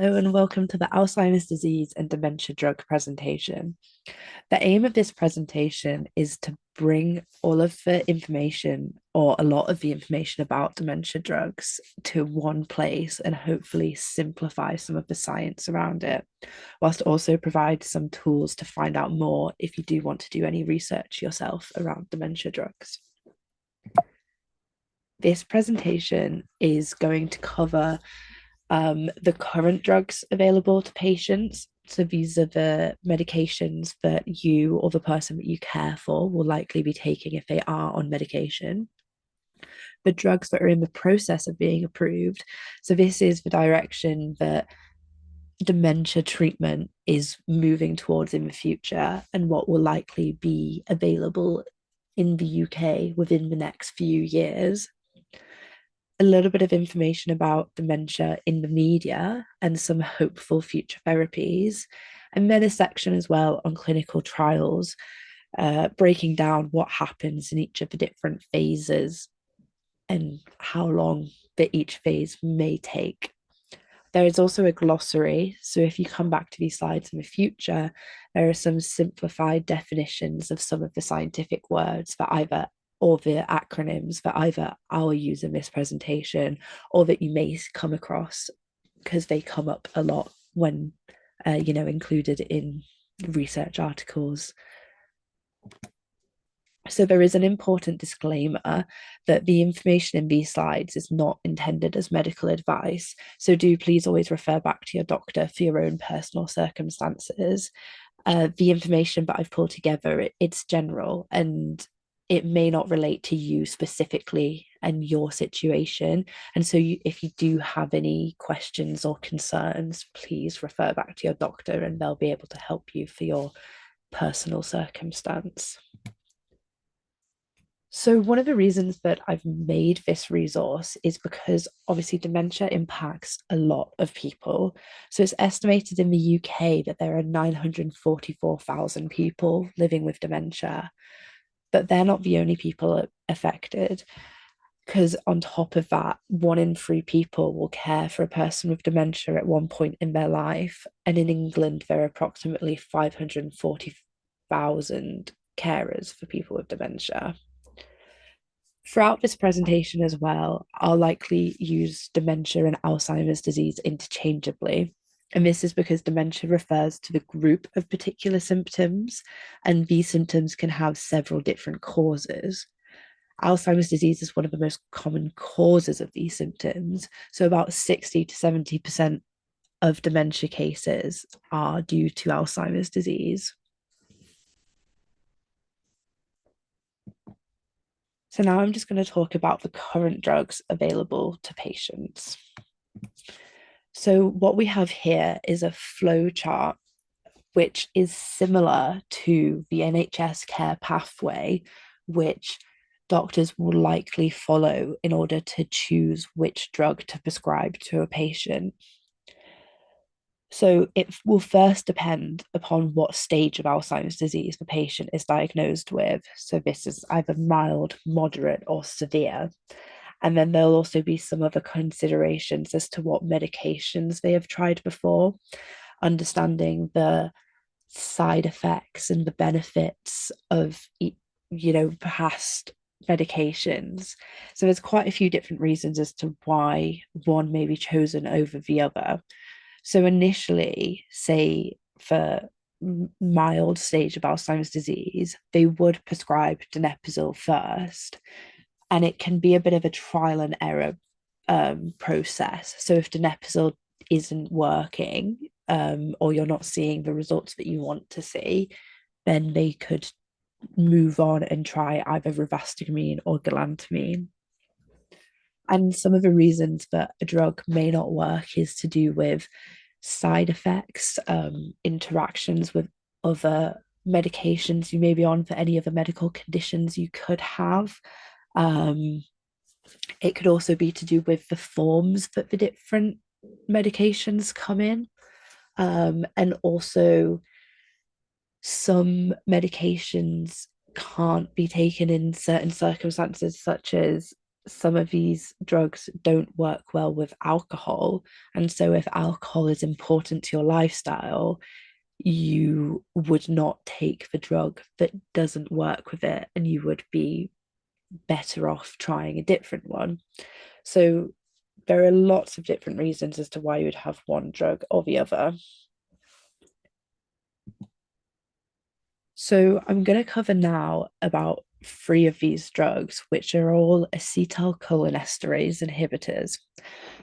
Hello and welcome to the Alzheimer's disease and dementia drug presentation. The aim of this presentation is to bring all of the information or a lot of the information about dementia drugs to one place and hopefully simplify some of the science around it, whilst also provide some tools to find out more if you do want to do any research yourself around dementia drugs. This presentation is going to cover the current drugs available to patients. So these are the medications that you or the person that you care for will likely be taking if they are on medication. The drugs that are in the process of being approved. So this is the direction that dementia treatment is moving towards in the future and what will likely be available in the UK within the next few years. A little bit of information about dementia in the media and some hopeful future therapies, and then a section as well on clinical trials, breaking down what happens in each of the different phases and how long that each phase may take. There is also a glossary, so if you come back to these slides in the future, there are some simplified definitions of some of the scientific words that either or the acronyms that either I'll use in this presentation or that you may come across because they come up a lot when included in research articles. So there is an important disclaimer that the information in these slides is not intended as medical advice. So do please always refer back to your doctor for your own personal circumstances. The information that I've pulled together, it's general and it may not relate to you specifically and your situation. And so if you do have any questions or concerns, please refer back to your doctor and they'll be able to help you for your personal circumstance. So one of the reasons that I've made this resource is because obviously dementia impacts a lot of people. So it's estimated in the UK that there are 944,000 people living with dementia, but they're not the only people affected. Because on top of that, 1 in 3 people will care for a person with dementia at one point in their life. And in England, there are approximately 540,000 carers for people with dementia. Throughout this presentation as well, I'll likely use dementia and Alzheimer's disease interchangeably. And this is because dementia refers to the group of particular symptoms, and these symptoms can have several different causes. Alzheimer's disease is one of the most common causes of these symptoms. So, about 60 to 70% of dementia cases are due to Alzheimer's disease. So now I'm just going to talk about the current drugs available to patients. So what we have here is a flow chart, which is similar to the NHS care pathway, which doctors will likely follow in order to choose which drug to prescribe to a patient. So it will first depend upon what stage of Alzheimer's disease the patient is diagnosed with. So this is either mild, moderate, or severe. And then there'll also be some other considerations as to what medications they have tried before, understanding the side effects and the benefits of, past medications. So there's quite a few different reasons as to why one may be chosen over the other. So initially, say for mild stage of Alzheimer's disease, they would prescribe donepezil first, and it can be a bit of a trial and error process. So if donepezil isn't working, or you're not seeing the results that you want to see, then they could move on and try either rivastigmine or galantamine. And some of the reasons that a drug may not work is to do with side effects, interactions with other medications you may be on for any other medical conditions you could have. It could also be to do with the forms that the different medications come in. And also, some medications can't be taken in certain circumstances, such as some of these drugs don't work well with alcohol. And so, if alcohol is important to your lifestyle, you would not take the drug that doesn't work with it, and you would be better off trying a different one. So, there are lots of different reasons as to why you would have one drug or the other. So, I'm going to cover now about three of these drugs, which are all acetylcholinesterase inhibitors.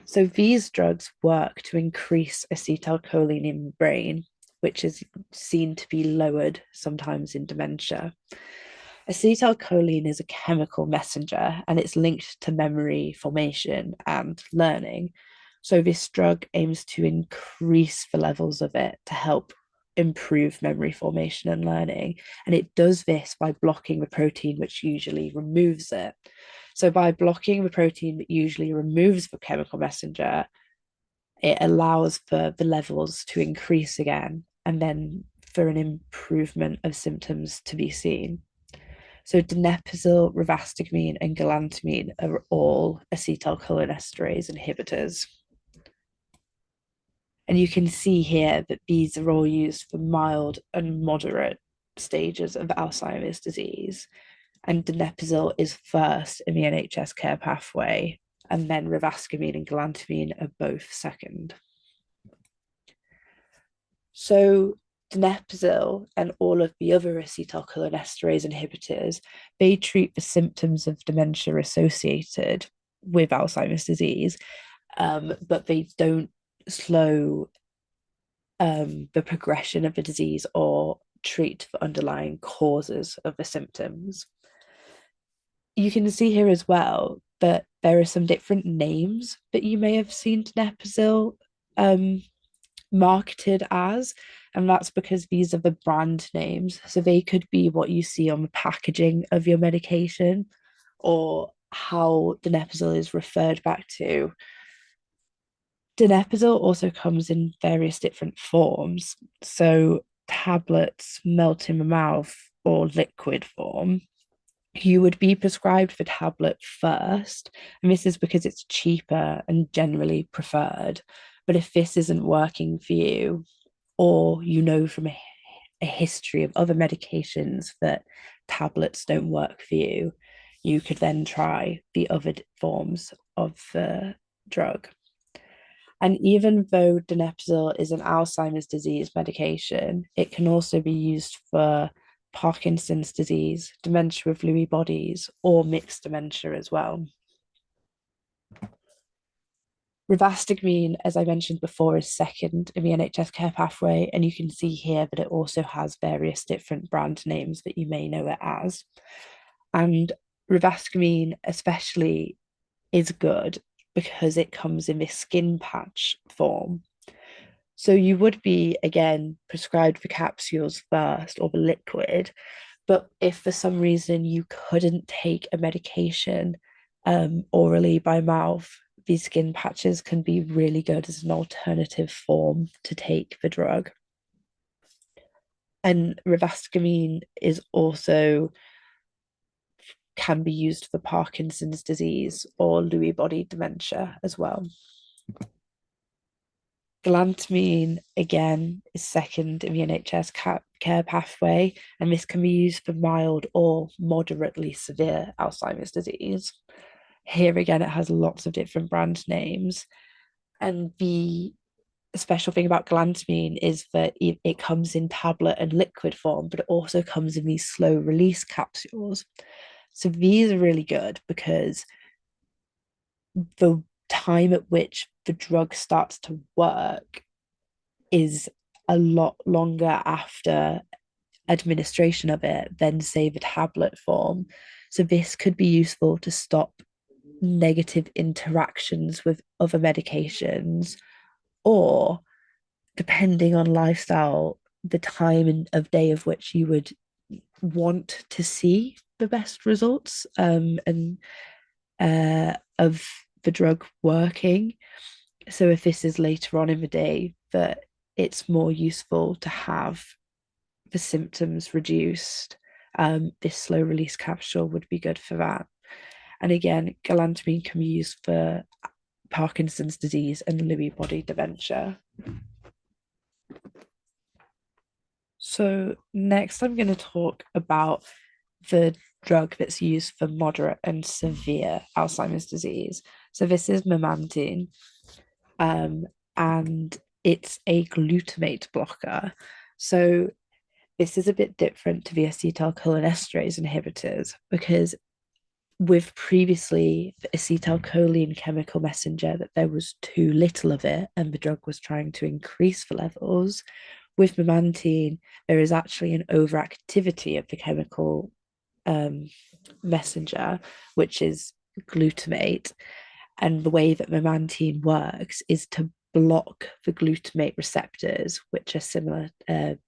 So these drugs work to increase acetylcholine in the brain, which is seen to be lowered sometimes in dementia. Acetylcholine is a chemical messenger and it's linked to memory formation and learning. So this drug aims to increase the levels of it to help improve memory formation and learning. And it does this by blocking the protein which usually removes it. So by blocking the protein that usually removes the chemical messenger, it allows for the levels to increase again and then for an improvement of symptoms to be seen. So donepezil, rivastigmine, and galantamine are all acetylcholinesterase inhibitors. And you can see here that these are all used for mild and moderate stages of Alzheimer's disease. And donepezil is first in the NHS care pathway, and then rivastigmine and galantamine are both second. So donepezil and all of the other acetylcholinesterase inhibitors, they treat the symptoms of dementia associated with Alzheimer's disease, but they don't slow the progression of the disease or treat the underlying causes of the symptoms. You can see here as well that there are some different names that you may have seen donepezil marketed as, and that's because these are the brand names. So they could be what you see on the packaging of your medication or how donepezil is referred back to. Donepezil also comes in various different forms. So tablets, melt in the mouth, or liquid form. You would be prescribed the tablet first, and this is because it's cheaper and generally preferred. But if this isn't working for you, or you know from a history of other medications that tablets don't work for you, you could then try the other forms of the drug. And even though donepezil is an Alzheimer's disease medication, it can also be used for Parkinson's disease, dementia with Lewy bodies, or mixed dementia as well. Rivastigmine, as I mentioned before, is second in the NHS care pathway, and you can see here that it also has various different brand names that you may know it as. And rivastigmine especially is good because it comes in this skin patch form. So you would be, again, prescribed the capsules first or the liquid. But if for some reason you couldn't take a medication orally by mouth, these skin patches can be really good as an alternative form to take the drug. And rivastigmine is also can be used for Parkinson's disease or Lewy body dementia as well. Galantamine, again, is second in the NHS care pathway, and this can be used for mild or moderately severe Alzheimer's disease. Here again, it has lots of different brand names. And the special thing about galantamine is that it comes in tablet and liquid form, but it also comes in these slow release capsules. So these are really good because the time at which the drug starts to work is a lot longer after administration of it than, say, the tablet form. So this could be useful to stop negative interactions with other medications, or depending on lifestyle, the time of day of which you would want to see the best results and of the drug working. So if this is later on in the day, that it's more useful to have the symptoms reduced, this slow release capsule would be good for that. And again, galantamine can be used for Parkinson's disease and Lewy body dementia. So next I'm going to talk about the drug that's used for moderate and severe Alzheimer's disease. So this is memantine, and it's a glutamate blocker. So this is a bit different to the acetylcholinesterase inhibitors because with previously the acetylcholine chemical messenger that there was too little of it and the drug was trying to increase the levels. With memantine, there is actually an overactivity of the chemical messenger, which is glutamate. And the way that memantine works is to block the glutamate receptors, which are similar,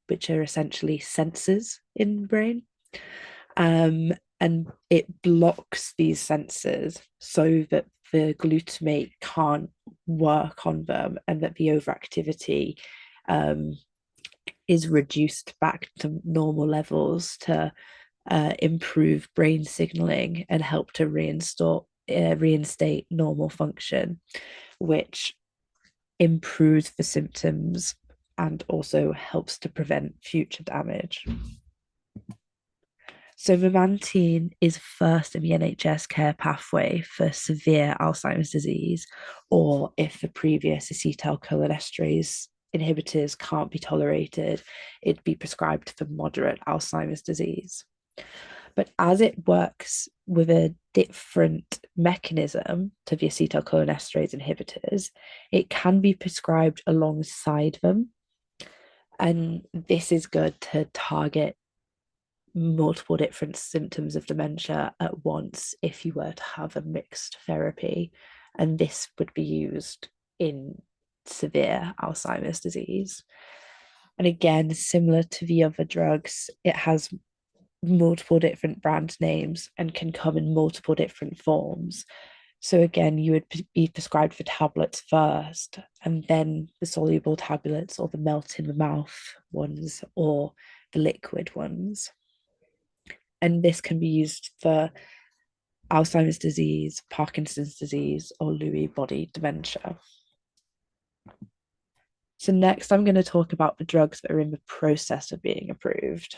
which are essentially sensors in the brain. And it blocks these sensors so that the glutamate can't work on them and that the overactivity is reduced back to normal levels to improve brain signaling and help to reinstate normal function, which improves the symptoms and also helps to prevent future damage. So memantine is first in the NHS care pathway for severe Alzheimer's disease, or if the previous acetylcholinesterase inhibitors can't be tolerated, it'd be prescribed for moderate Alzheimer's disease. But as it works with a different mechanism to the acetylcholinesterase inhibitors, it can be prescribed alongside them. And this is good to target multiple different symptoms of dementia at once if you were to have a mixed therapy. And this would be used in severe Alzheimer's disease. And again, similar to the other drugs, it has multiple different brand names and can come in multiple different forms. So again, you would be prescribed for tablets first, and then the soluble tablets or the melt in the mouth ones or the liquid ones. And this can be used for Alzheimer's disease, Parkinson's disease, or Lewy body dementia. So next, I'm going to talk about the drugs that are in the process of being approved.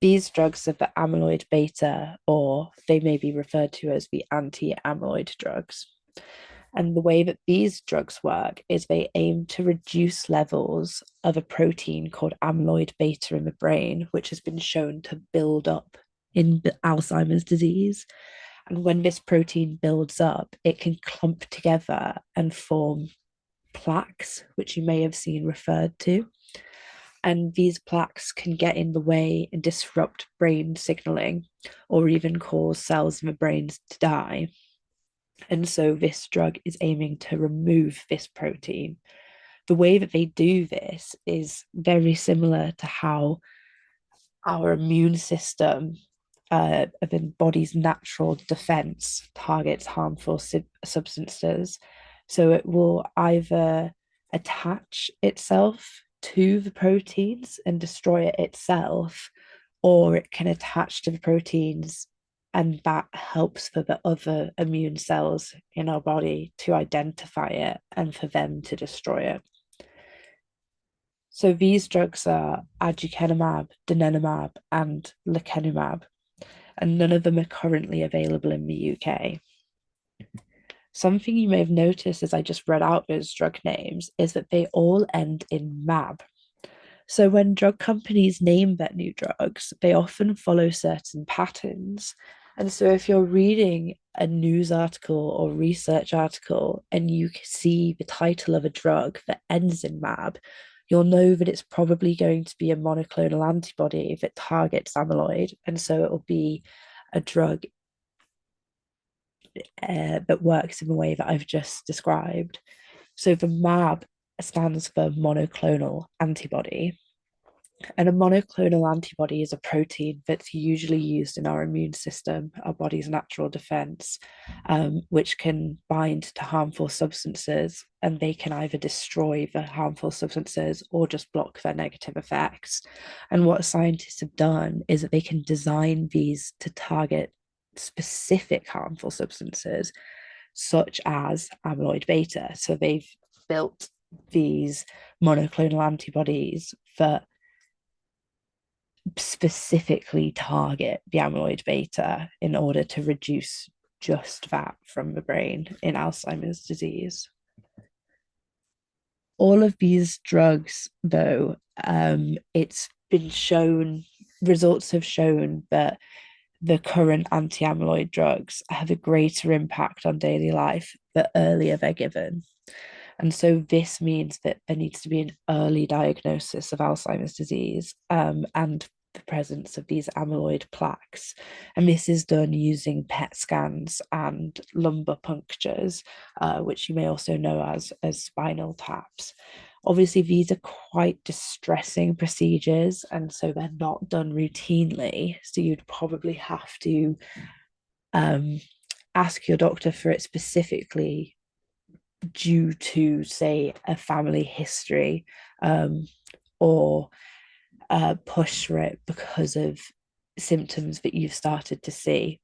These drugs are the amyloid beta, or they may be referred to as the anti-amyloid drugs. And the way that these drugs work is they aim to reduce levels of a protein called amyloid beta in the brain, which has been shown to build up in Alzheimer's disease. And when this protein builds up, it can clump together and form plaques, which you may have seen referred to. And these plaques can get in the way and disrupt brain signaling or even cause cells in the brain to die. And so this drug is aiming to remove this protein. The way that they do this is very similar to how our immune system, the body's natural defense, targets harmful substances. So it will either attach itself to the proteins and destroy it itself, or it can attach to the proteins and that helps for the other immune cells in our body to identify it and for them to destroy it. So these drugs are aducanumab, donanemab, and lecanemab, and none of them are currently available in the UK. Something you may have noticed as I just read out those drug names is that they all end in mab. So when drug companies name their new drugs, they often follow certain patterns. And so if you're reading a news article or research article and you see the title of a drug that ends in mab, you'll know that it's probably going to be a monoclonal antibody that targets amyloid. And so it will be a drug that works in the way that I've just described. So the mab stands for monoclonal antibody. And a monoclonal antibody is a protein that's usually used in our immune system, our body's natural defense, which can bind to harmful substances, and they can either destroy the harmful substances or just block their negative effects. And what scientists have done is that they can design these to target specific harmful substances, such as amyloid beta. So they've built these monoclonal antibodies that specifically target the amyloid beta in order to reduce just that from the brain in Alzheimer's disease. All of these drugs, though, it's been shown, results have shown that the current anti amyloid drugs have a greater impact on daily life the earlier they're given. And so this means that there needs to be an early diagnosis of Alzheimer's disease, and the presence of these amyloid plaques. And this is done using PET scans and lumbar punctures, which you may also know as spinal taps. Obviously, these are quite distressing procedures, and so they're not done routinely. So you'd probably have to ask your doctor for it specifically due to, say, a family history, or push for it because of symptoms that you've started to see.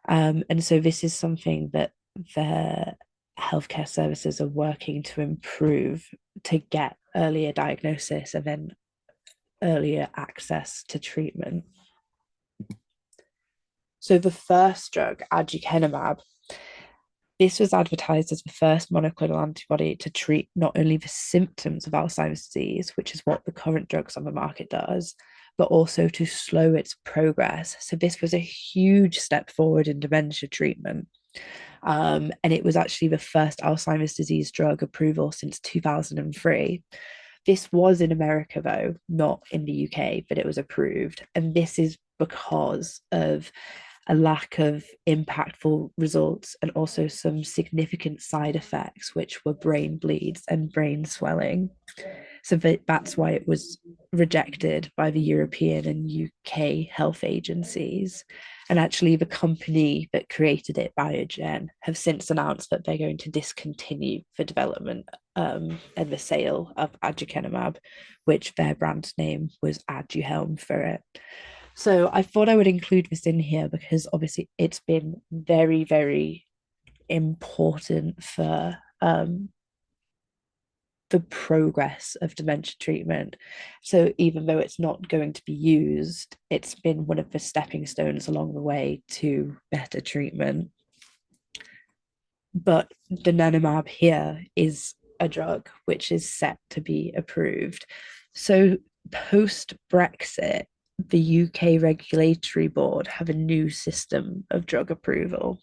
And so this is something that the healthcare services are working to improve to get earlier diagnosis and then earlier access to treatment. So the first drug, aducanumab, this was advertised as the first monoclonal antibody to treat not only the symptoms of Alzheimer's disease, which is what the current drugs on the market does, but also to slow its progress. So this was a huge step forward in dementia treatment. And it was actually the first Alzheimer's disease drug approval since 2003. This was in America, though, not in the UK, but it was approved. And this is because of a lack of impactful results and also some significant side effects, which were brain bleeds and brain swelling. So that's why it was rejected by the European and UK health agencies. And actually, the company that created it, Biogen, have since announced that they're going to discontinue the development and the sale of aducanumab, which their brand name was Aduhelm for it. So I thought I would include this in here because obviously it's been very, very important for the progress of dementia treatment. So even though it's not going to be used, it's been one of the stepping stones along the way to better treatment. But donanemab here is a drug which is set to be approved. So post Brexit, the UK regulatory board have a new system of drug approval.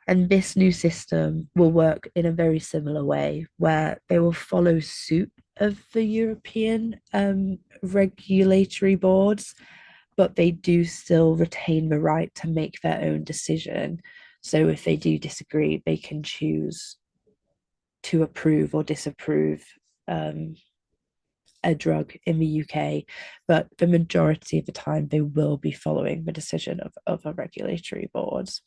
And this new system will work in a very similar way, where they will follow suit of the European regulatory boards, but they do still retain the right to make their own decision. So if they do disagree, they can choose to approve or disapprove a drug in the UK, but the majority of the time they will be following the decision of a regulatory boards.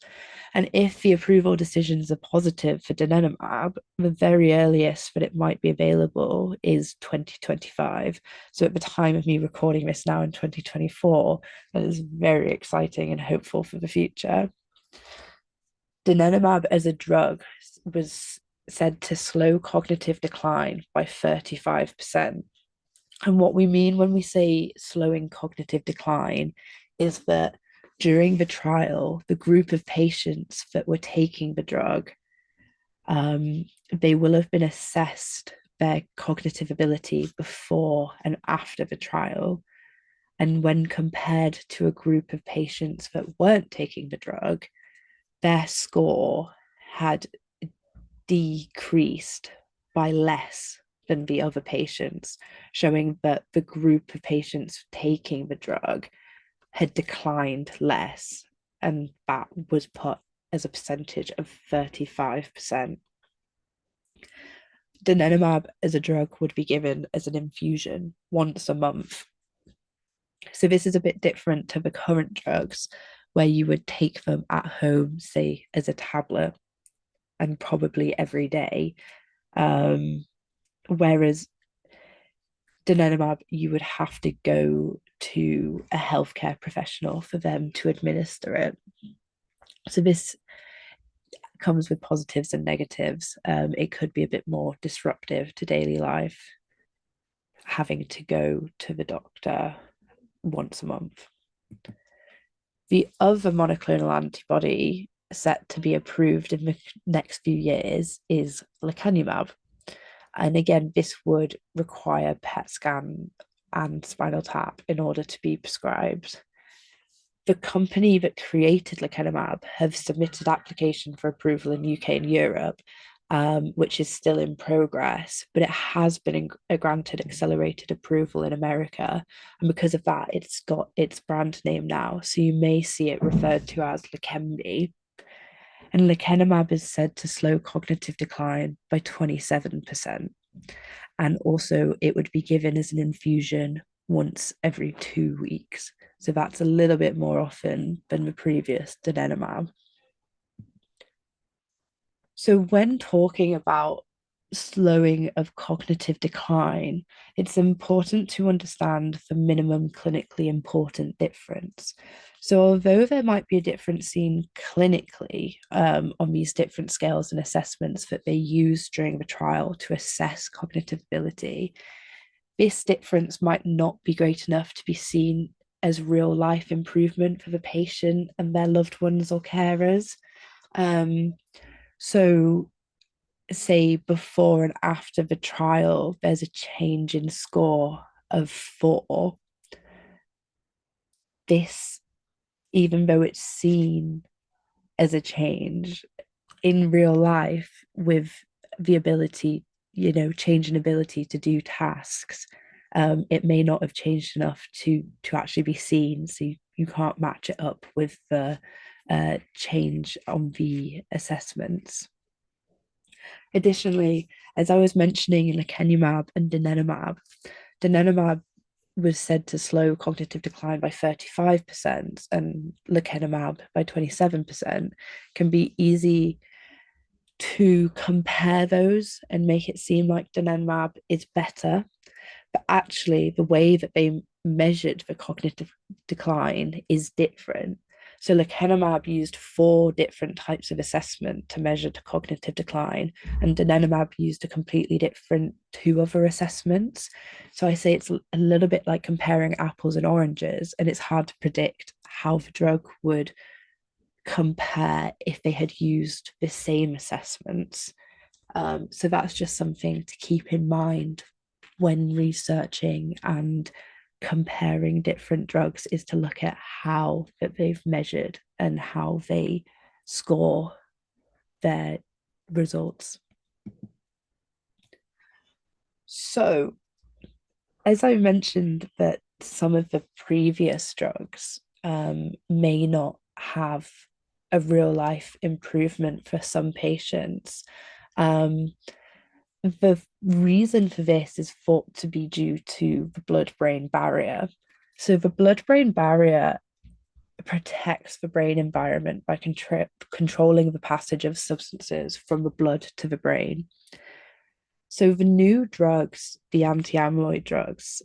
And if the approval decisions are positive for donanemab, the very earliest that it might be available is 2025. So at the time of me recording this now in 2024, that is very exciting and hopeful for the future. Donanemab as a drug was said to slow cognitive decline by 35%. And what we mean when we say slowing cognitive decline is that during the trial, the group of patients that were taking the drug, they will have been assessed their cognitive ability before and after the trial. And when compared to a group of patients that weren't taking the drug, their score had decreased by less than the other patients, showing that the group of patients taking the drug had declined less. And that was put as a percentage of 35%. Donanemab as a drug would be given as an infusion once a month. So this is a bit different to the current drugs where you would take them at home, say, as a tablet and probably every day. Whereas donanemab, you would have to go to a healthcare professional for them to administer it. So this comes with positives and negatives. It could be a bit more disruptive to daily life, having to go to the doctor once a month. The other monoclonal antibody set to be approved in the next few years is lecanemab. And again, this would require PET scan and spinal tap in order to be prescribed. The company that created lecanemab have submitted application for approval in UK and Europe, which is still in progress, but it has been granted accelerated approval in America. And because of that, it's got its brand name now. So you may see it referred to as Leqembi. And lecanemab is said to slow cognitive decline by 27%. And also, it would be given as an infusion once every 2 weeks. So that's a little bit more often than the previous donanemab. So when talking about slowing of cognitive decline, it's important to understand the minimum clinically important difference. So although there might be a difference seen clinically on these different scales and assessments that they use during the trial to assess cognitive ability, this difference might not be great enough to be seen as real life improvement for the patient and their loved ones or carers. Um, so, say before and after the trial, there's a change in score of 4. This, even though it's seen as a change in real life with the ability, change in ability to do tasks, it may not have changed enough to actually be seen. So you can't match it up with the change on the assessments. Additionally, as I was mentioning in lecanemab and donanemab was said to slow cognitive decline by 35% and lecanemab by 27%, can be easy to compare those and make it seem like donanemab is better. But actually, the way that they measured the cognitive decline is different. So lecanemab used 4 different types of assessment to measure the cognitive decline, and donanemab used a completely different 2 other assessments. So I say it's a little bit like comparing apples and oranges, and it's hard to predict how the drug would compare if they had used the same assessments. So that's just something to keep in mind when researching and comparing different drugs, is to look at how that they've measured and how they score their results. So, as I mentioned, that some of the previous drugs may not have a real life improvement for some patients. Um, the reason for this is thought to be due to the blood-brain barrier. So the blood-brain barrier protects the brain environment by controlling the passage of substances from the blood to the brain. So the new drugs, the anti-amyloid drugs,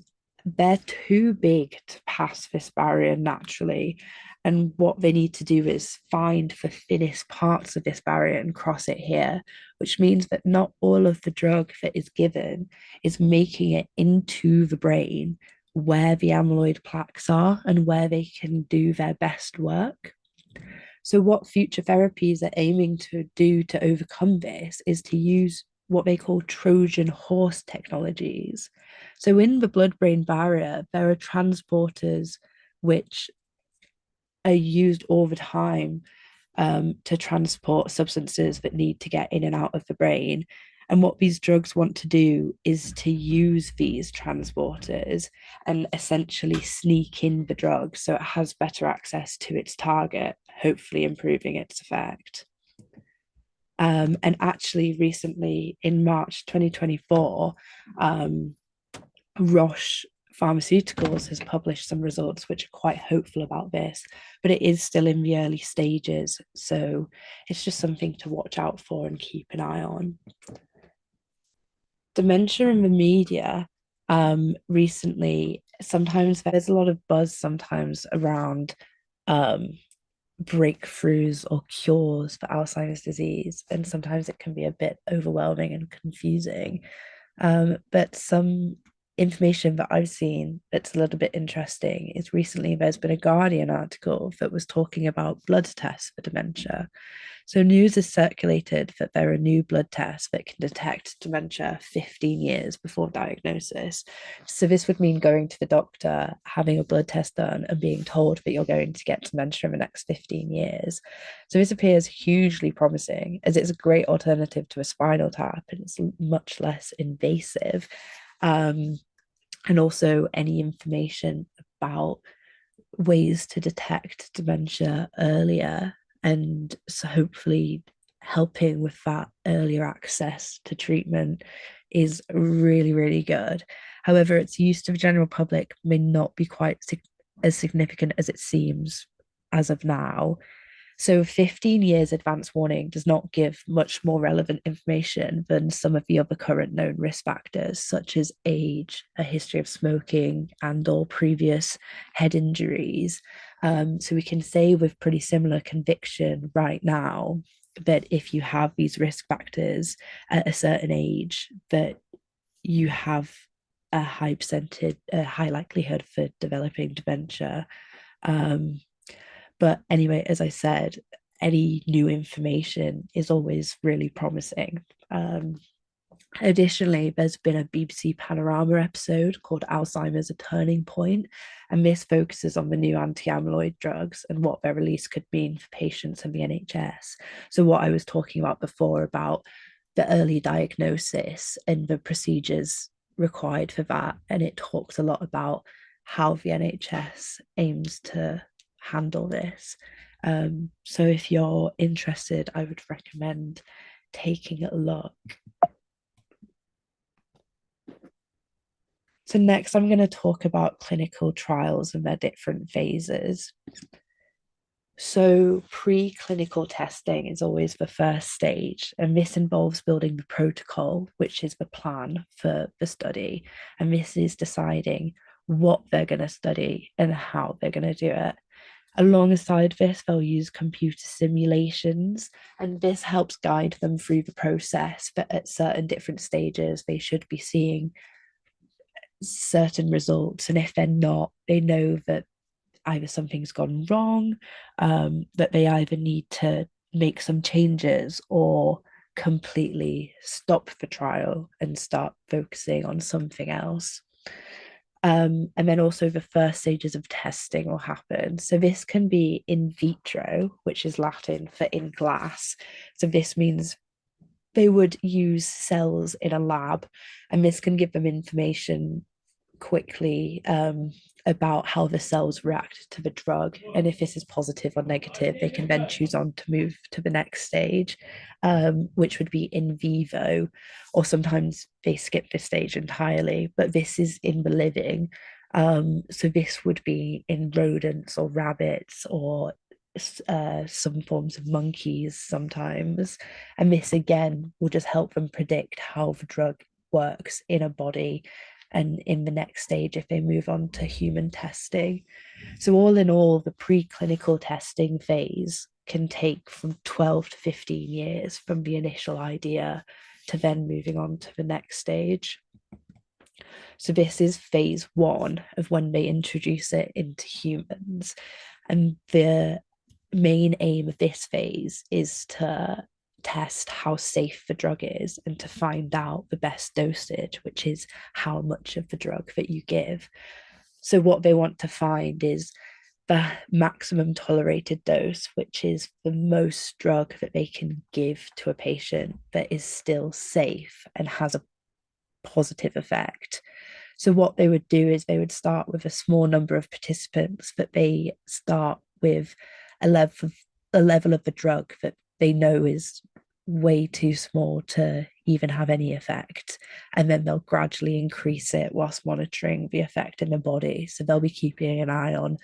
they're too big to pass this barrier naturally. And what they need to do is find the thinnest parts of this barrier and cross it here, which means that not all of the drug that is given is making it into the brain where the amyloid plaques are and where they can do their best work. So, what future therapies are aiming to do to overcome this is to use what they call Trojan horse technologies. So, in the blood brain barrier, there are transporters which are used all the time to transport substances that need to get in and out of the brain. And what these drugs want to do is to use these transporters and essentially sneak in the drug so it has better access to its target, hopefully improving its effect. And actually, recently in March 2024, Roche Pharmaceuticals has published some results which are quite hopeful about this, but it is still in the early stages. So it's just something to watch out for and keep an eye on. Dementia in the media recently, sometimes there's a lot of buzz sometimes around breakthroughs or cures for Alzheimer's disease, and sometimes it can be a bit overwhelming and confusing. But some information that I've seen that's a little bit interesting is recently there's been a Guardian article that was talking about blood tests for dementia. So news is circulated that there are new blood tests that can detect dementia 15 years before diagnosis. So this would mean going to the doctor, having a blood test done, and being told that you're going to get dementia in the next 15 years. So this appears hugely promising as it's a great alternative to a spinal tap and it's much less invasive. Um, and also any information about ways to detect dementia earlier and so hopefully helping with that earlier access to treatment is really, really good. However, its use to the general public may not be quite as significant as it seems as of now. So 15 years advance warning does not give much more relevant information than some of the other current known risk factors, such as age, a history of smoking, and or previous head injuries. So we can say with pretty similar conviction right now that if you have these risk factors at a certain age, that you have a high likelihood for developing dementia. Um, but anyway, as I said, any new information is always really promising. Additionally, there's been a BBC Panorama episode called Alzheimer's A Turning Point, and this focuses on the new anti amyloid drugs and what their release could mean for patients and the NHS. So, what I was talking about before about the early diagnosis and the procedures required for that, and it talks a lot about how the NHS aims to handle this. So, if you're interested, I would recommend taking a look. So next, I'm going to talk about clinical trials and their different phases. So preclinical testing is always the first stage, and this involves building the protocol, which is the plan for the study. And this is deciding what they're going to study and how they're going to do it. Alongside this, they'll use computer simulations, and this helps guide them through the process. But at certain different stages, they should be seeing certain results, and if they're not, they know that either something's gone wrong, that they either need to make some changes or completely stop the trial and start focusing on something else. And then also the first stages of testing will happen. So this can be in vitro, which is Latin for in glass. So this means they would use cells in a lab, and this can give them information quickly about how the cells react to the drug. And if this is positive or negative, they can then choose on to move to the next stage, which would be in vivo, or sometimes they skip this stage entirely, but this is in the living. So this would be in rodents or rabbits or some forms of monkeys sometimes. And this again will just help them predict how the drug works in a body and in the next stage if they move on to human testing. So, all in all, the preclinical testing phase can take from 12 to 15 years from the initial idea to then moving on to the next stage. So, this is phase one of when they introduce it into humans. And the main aim of this phase is to test how safe the drug is and to find out the best dosage, which is how much of the drug that you give. So, what they want to find is the maximum tolerated dose, which is the most drug that they can give to a patient that is still safe and has a positive effect. So, what they would do is they would start with a small number of participants, but they start with a level of the drug that they know is way too small to even have any effect. And then they'll gradually increase it whilst monitoring the effect in the body. So they'll be keeping an eye on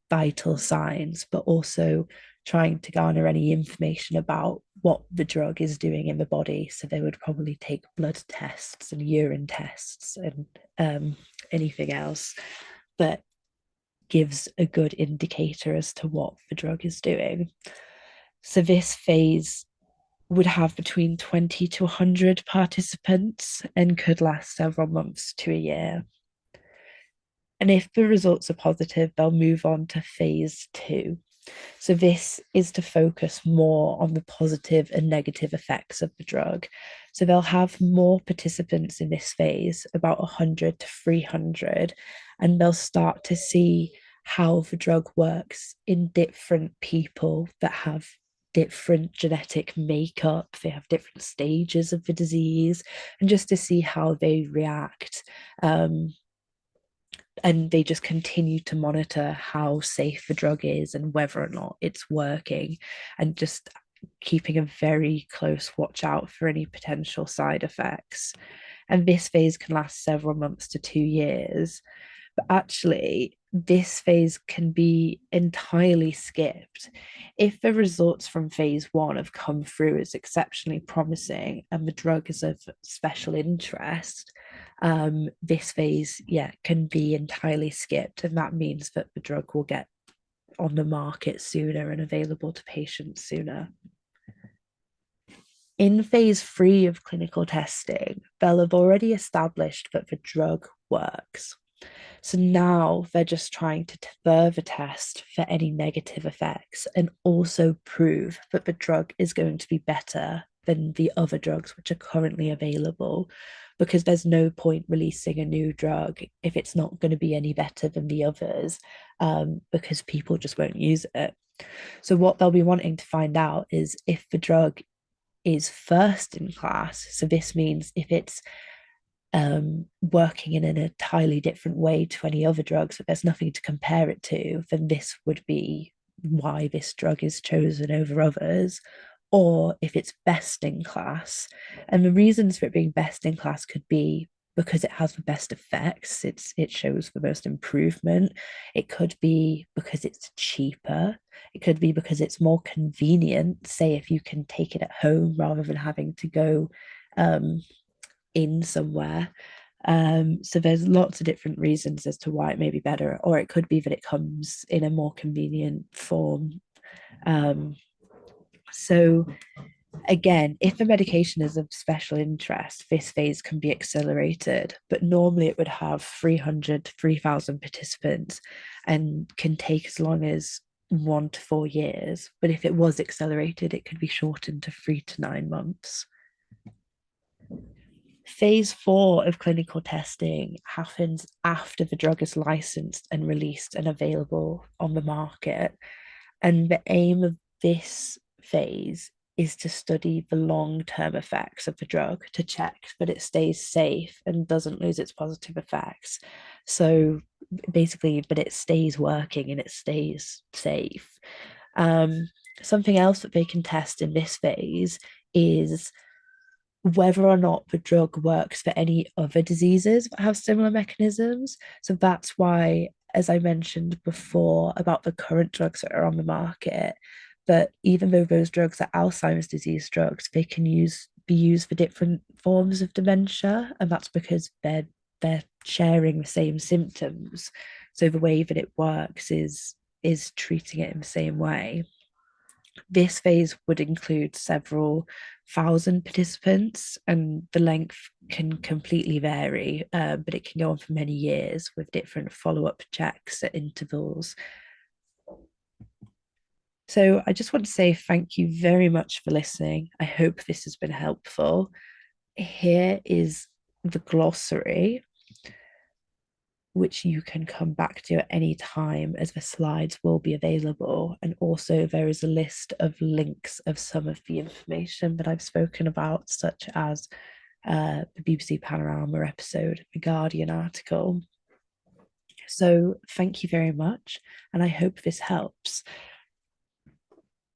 vital signs, but also trying to garner any information about what the drug is doing in the body. So they would probably take blood tests and urine tests and anything else. But gives a good indicator as to what the drug is doing. So this phase would have between 20 to 100 participants and could last several months to a year. And if the results are positive, they'll move on to phase two. So, this is to focus more on the positive and negative effects of the drug. So, they'll have more participants in this phase, about 100 to 300, and they'll start to see how the drug works in different people that have different genetic makeup, they have different stages of the disease, and just to see how they react. And they just continue to monitor how safe the drug is and whether or not it's working, and just keeping a very close watch out for any potential side effects. And this phase can last several months to 2 years. But actually, this phase can be entirely skipped. If the results from phase one have come through as exceptionally promising and the drug is of special interest, this phase, yeah, can be entirely skipped. And that means that the drug will get on the market sooner and available to patients sooner. In phase three of clinical testing, they'll have already established that the drug works. So now they're just trying to further test for any negative effects and also prove that the drug is going to be better than the other drugs which are currently available, because there's no point releasing a new drug if it's not going to be any better than the others, because people just won't use it. So what they'll be wanting to find out is if the drug is first in class. So this means if it's working in an entirely different way to any other drugs, but there's nothing to compare it to, then this would be why this drug is chosen over others. Or if it's best in class, and the reasons for it being best in class could be because it has the best effects, it shows the most improvement. It could be because it's cheaper. It could be because it's more convenient, say if you can take it at home rather than having to go in somewhere. So there's lots of different reasons as to why it may be better, or it could be that it comes in a more convenient form. So again, if the medication is of special interest, this phase can be accelerated, but normally it would have 300 to 3,000 participants and can take as long as 1 to 4 years. But if it was accelerated, it could be shortened to 3 to 9 months. Phase four of clinical testing happens after the drug is licensed and released and available on the market. And the aim of this phase is to study the long-term effects of the drug to check that it stays safe and doesn't lose its positive effects. So basically, that it stays working and it stays safe. Something else that they can test in this phase is whether or not the drug works for any other diseases that have similar mechanisms. So that's why, as I mentioned before about the current drugs that are on the market, but even though those drugs are Alzheimer's disease drugs, they can be used for different forms of dementia, and that's because they're sharing the same symptoms. So the way that it works is treating it in the same way. This phase would include several thousand participants, and the length can completely vary, but it can go on for many years with different follow-up checks at intervals. So I just want to say thank you very much for listening. I hope this has been helpful. Here is the glossary, which you can come back to at any time as the slides will be available. And also there is a list of links of some of the information that I've spoken about, such as the BBC Panorama episode, the Guardian article. So thank you very much, and I hope this helps.